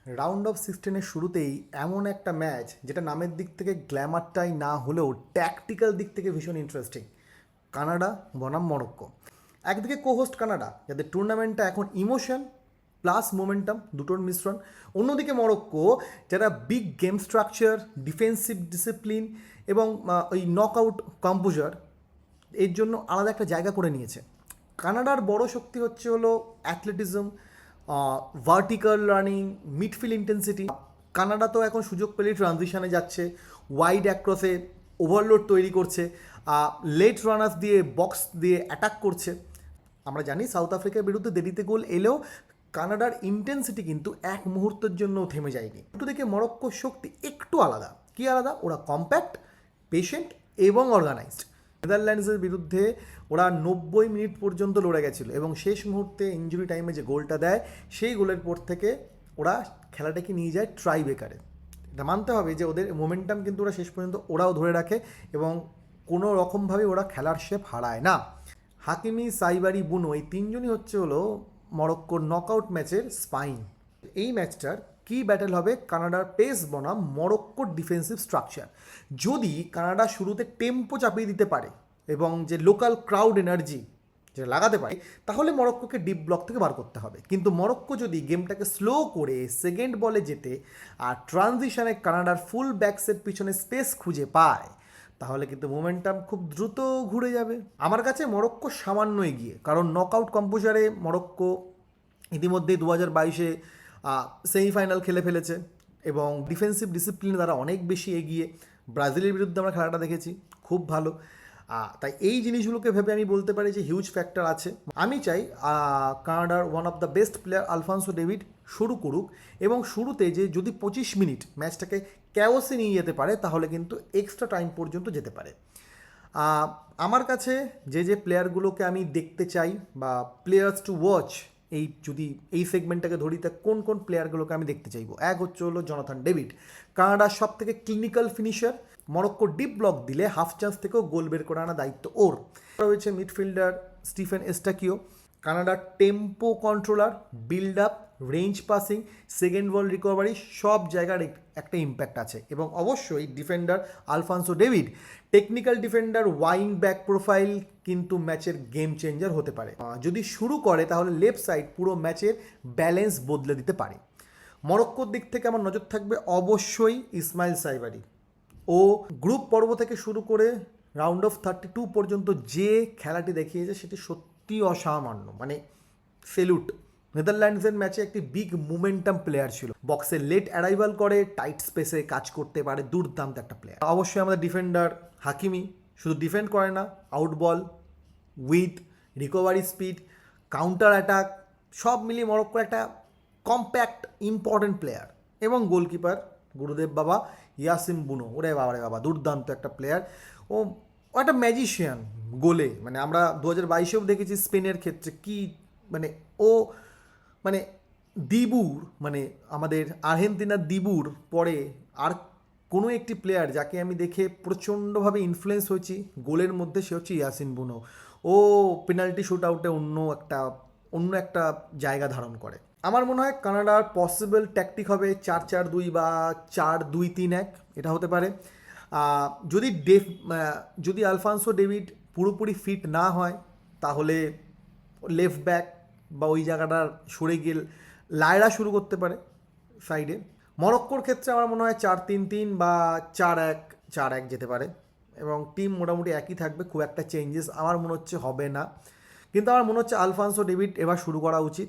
Round of 16-এর শুরুতেই এমন একটা ম্যাচ যেটা নামের দিক থেকে গ্ল্যামারটাই না হলেও ট্যাকটিক্যাল দিক থেকে ভীষণ ইন্টারেস্টিং। কানাডা বনাম মরক্কো। একদিকে কোহোস্ট কানাডা, যাদের টুর্নামেন্টটা এখন ইমোশন প্লাস মোমেন্টাম দুটোর মিশ্রণ। অন্যদিকে মরক্কো, যারা big game structure, defensive discipline এবং ওই নকআউট কম্পোজার এর জন্য আলাদা একটা জায়গা করে নিয়েছে। কানাডার বড় শক্তি হচ্ছে হলো athleticism, vertical running, midfield intensity. Canada তো এখন সুযোগ পেলেই ট্রানজিশনে যাচ্ছে, ওয়াইড অ্যাক্রসে ওভারলোড তৈরি করছে, লেট রানার্স দিয়ে বক্স দিয়ে অ্যাটাক করছে। আমরা জানি সাউথ আফ্রিকার বিরুদ্ধে দেরিতে গোল এলেও কানাডার ইন্টেন্সিটি কিন্তু এক মুহূর্তের জন্য থেমে যায়নি। দুটো থেকে মরক্কোর শক্তি একটু আলাদা। কি আলাদা? ওরা কম্প্যাক্ট, পেশেন্ট এবং অর্গানাইজড। নেদারল্যান্ডসের বিরুদ্ধে ওরা 90 মিনিট পর্যন্ত লড়ে গেছিলো এবং শেষ মুহূর্তে ইঞ্জুরি টাইমে যে গোলটা দেয় সেই গোলের পর থেকে ওরা খেলাটাকে নিয়ে যায় ট্রাই বেকারে। এটা মানতে হবে যে ওদের মোমেন্টাম কিন্তু ওরা শেষ পর্যন্ত ওরাও ধরে রাখে এবং কোনো রকমভাবে ওরা খেলার শেপ হারায় না। হাকিমি, সাইবারি, বুনো এই তিনজনই হচ্ছে হলো মরক্কোর নকআউট ম্যাচের স্পাইন। এই ম্যাচটার কি ব্যাটেল হবে কানাডার পেস বনাম মরক্কোর ডিফেন্সিভ স্ট্রাকচার। যদি কানাডা শুরুতে টেম্পো চাপিয়ে দিতে পারে এবং যে লোকাল ক্রাউড এনার্জি যেটা লাগাতে পারে, তাহলে মরক্কোকে ডিপ ব্লক থেকে বার করতে হবে। কিন্তু মরক্কো যদি গেমটাকে স্লো করে সেকেন্ড বলে যেতে আর ট্রানজিশনে কানাডার ফুল ব্যাকসের পিছনে স্পেস খুঁজে পায়, তাহলে কিন্তু মোমেন্টাম খুব দ্রুত ঘুরে যাবে। আমার কাছে মরক্কো সামান্য এগিয়ে, কারণ নকআউট কম্পোজারে মরক্কো ইতিমধ্যেই 2022-এ সেমিফাইনাল খেলে ফেলেছে এবং ডিফেন্সিভ ডিসিপ্লিনে তারা অনেক বেশি এগিয়ে। ব্রাজিলের বিরুদ্ধে আমরা খেলাটা দেখেছি, খুব ভালো। তাই এই জিনিসগুলোকে ভেবে আমি বলতে পারি যে হিউজ ফ্যাক্টর আছে। আমি চাই কানাডার one of the best player Alfonso David শুরু করুক এবং শুরুতে যে যদি 25 মিনিট ম্যাচটাকে ক্যাওসে নিয়ে যেতে পারে, তাহলে কিন্তু এক্সট্রা টাইম পর্যন্ত যেতে পারে। আমার কাছে যে প্লেয়ারগুলোকে আমি দেখতে চাই বা প্লেয়ার্স টু ওয়াচ, এই যদি এই সেগমেন্টটাকে ধরি, তা কোন কোন প্লেয়ারগুলোকে আমি দেখতে চাইবো? এক হচ্ছে হলো জনাথন ডেভিড, কানাডার সব থেকে clinical finisher. Morocco deep block দিলে হাফ চান্স থেকেও গোল বের করে আনা দায়িত্ব ওর। রয়েছে মিডফিল্ডার স্টিফেন এস্টাকিও, কানাডার tempo controller, build up, range passing, second ball recovery, সব জায়গার একটা ইম্প্যাক্ট আছে। এবং অবশ্যই defender Alphonso David, technical defender, wing back profile, কিন্তু ম্যাচের গেম চেঞ্জার হতে পারে। যদি শুরু করে তাহলে লেফট সাইড পুরো ম্যাচের ব্যালেন্স বদলে দিতে পারে। মরক্কোর দিক থেকে আমার নজর থাকবে অবশ্যই ইসমাইল সাইবারি। ও গ্রুপ পর্ব থেকে শুরু করে রাউন্ড অফ 32 পর্যন্ত যে খেলাটি দেখিয়েছে সেটি সত্যি অসামান্য, মানে সেলুট। নেদারল্যান্ডসের ম্যাচে একটি বিগ মোমেন্টাম প্লেয়ার ছিল, বক্সে লেট অ্যারাইভাল করে, টাইট স্পেসে কাজ করতে পারে, দুর্দান্ত একটা প্লেয়ার। অবশ্যই আমাদের ডিফেন্ডার হাকিমি শুধু ডিফেন্ড করে না, out ball, with recovery speed, counter attack, সব মিলিয়ে মরক্কো একটা কম্প্যাক্ট ইম্পর্টেন্ট প্লেয়ার। এবং গোলকিপার গুরুদেব বাবা ইয়াসিন বুনো, ওরে বাবা রে বাবা, দুর্দান্ত একটা প্লেয়ার। ও একটা ম্যাজিশিয়ান গোলে। মানে আমরা 2022-এও দেখেছি স্পেনের ক্ষেত্রে কি, মানে ও মানে দিবুর, মানে আমাদের আর্জেন্টিনার দিবুর পরে আর কোনো একটি প্লেয়ার যাকে আমি দেখে প্রচণ্ডভাবে ইনফ্লুয়েন্স হয়েছি গোলের মধ্যে, সে হচ্ছে ইয়াসিন বুনো। ও পেনাল্টি শুট আউটে অন্য একটা জায়গা ধারণ করে। আমার মনে হয় কানাডার পসিবল ট্যাকটিক হবে 4-4-2 বা 4-2-3-1, এটা হতে পারে। যদি যদি আলফান্সো ডেভিড পুরোপুরি ফিট না হয়, তাহলে লেফট ব্যাক বা ওই জায়গাটার সরে গিয়ে লায়রা শুরু করতে পারে সাইডে। মরক্কোর ক্ষেত্রে আমার মনে হয় 4-3-3 বা 4-1-4-1 যেতে পারে এবং টিম মোটামুটি একই থাকবে, খুব একটা চেঞ্জেস আমার মনে হচ্ছে হবে না। কিন্তু আমার মনে হচ্ছে আলফান্সো ডেভিড এবার শুরু করা উচিত।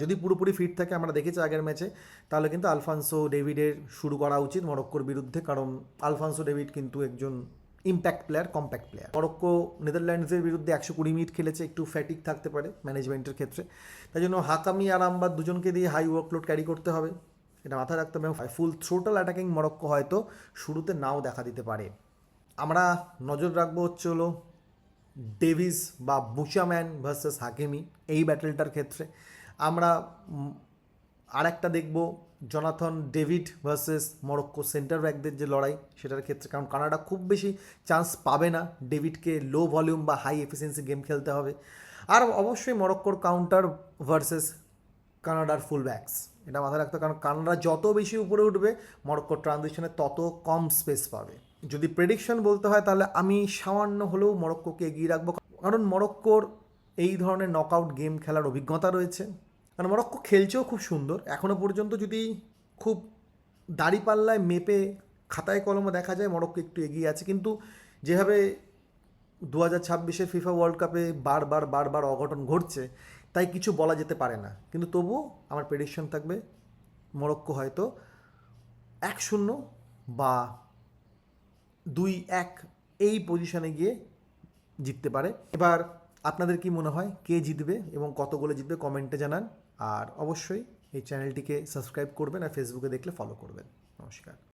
যদি পুরোপুরি ফিট থাকে, আমরা দেখেছি আগের ম্যাচে, তাহলে কিন্তু আলফান্সো ডেভিডের শুরু করা উচিত মরক্কোর বিরুদ্ধে, কারণ আলফান্সো ডেভিড কিন্তু একজন impact player, compact player. Morocco নেদারল্যান্ডসের বিরুদ্ধে 120 মিনিট খেলেছে, একটু ফ্যাটিক থাকতে পারে ম্যানেজমেন্টের ক্ষেত্রে। তাই জন্য হাকামি আর আম্বাদ দুজনকে দিয়ে হাই ওয়ার্কলোড ক্যারি করতে হবে, এটা মাথায় রাখতে হবে। ফুল থ্রোটাল অ্যাটাকিং মরক্কো হয়তো শুরুতে নাও দেখা দিতে পারে। আমরা নজর রাখবো হচ্ছে হলো ডেভিস বা বুচাম্যান ভার্সেস হাকিমি, এই ব্যাটেলটার ক্ষেত্রে। আমরা আরেকটা দেখব Jonathan David versus Morocco centre ব্যাকদের যে লড়াই, সেটার ক্ষেত্রে। কারণ কানাডা খুব বেশি চান্স পাবে না, ডেভিডকে লো ভলিউম বা হাই এফিসিয়েন্সি গেম খেলতে হবে। আর অবশ্যই মরক্কোর কাউন্টার ভার্সেস কানাডার ফুল ব্যাকস। এটা মাথায় রাখতে হবে, কারণ কানাডা যত বেশি উপরে উঠবে মরক্কো ট্রানজিশনে তত কম স্পেস পাবে। যদি প্রেডিকশন বলতে হয় তাহলে আমি সামান্য হলেও মরক্কোকে এগিয়ে রাখবো, কারণ মরক্কোর এই ধরনের নকআউট গেম খেলার অভিজ্ঞতা রয়েছে। কারণ মরক্কো খেলছেও খুব সুন্দর এখনও পর্যন্ত। যদি খুব দাড়িপাল্লায় মেপে খাতায় কলমে দেখা যায় মরক্কো একটু এগিয়ে আছে, কিন্তু যেভাবে 2026-এর ফিফা ওয়ার্ল্ড কাপে বারবার বারবার অঘটন ঘটছে, তাই কিছু বলা যেতে পারে না। কিন্তু তবুও আমার প্রেডিকশন থাকবে মরক্কো হয়তো 1-0 বা 2-1 এই পজিশনে গিয়ে জিততে পারে। এবার আপনাদের কি মনে হয় কে জিতবে এবং কত গোলে জিতবে কমেন্টে জানান। আর অবশ্যই এই চ্যানেলটিকে সাবস্ক্রাইব করবেন আর ফেসবুকে দেখলে ফলো করবেন। নমস্কার।